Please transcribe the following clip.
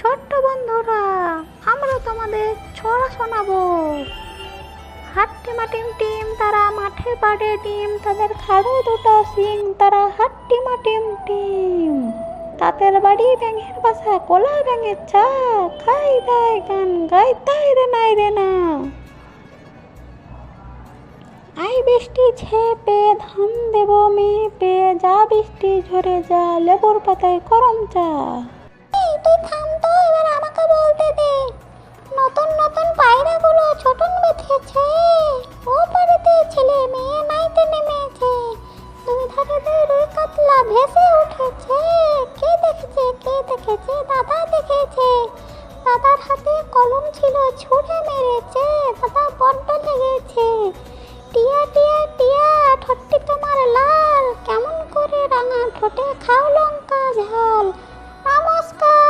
ছোট্ট বন্ধুরা, আমরা তোমাদের ছড়া শোনাবো। হাট্টিমা টিম টিম তারা মাঠে পাড়ে ডিম, তাদের খাড়ো দুটো সিং, তারা হাট্টিমা টিম টিম। তাদের বাড়ি ব্যাঙের বাসা, কলা ব্যাঙের চা, খাই দাই গান গাই তাই রে নাই রে না। আই বৃষ্টি ঝেপে ধান দেব মেপে, যা বৃষ্টি ঝরে যা লেবুর পাতায় গরম চা। তুই থাম তো, এবার আমাকে বলতে দে। নতুন নতুন পায়রাগুলো ছোটন বেঁধেছে, ও বাড়িতে ছেলে মেয়ে নাইতে নেমেছে, দুই ধারে দুই রুই কাতলা ভেসে উঠেছে। কে দেখেছে দাদা দেখেছে, দাদার হাতে কলম ছিল ছুঁড়ে মেরেছে, দাদা বড্ড লেগেছে। টিয়া টিয়া টিয়া ঠোঁটটি তোমার লাল, কেমন করে রাঙা ঠোঁটে খাও লঙ্কা ঝাল। নমস্কার।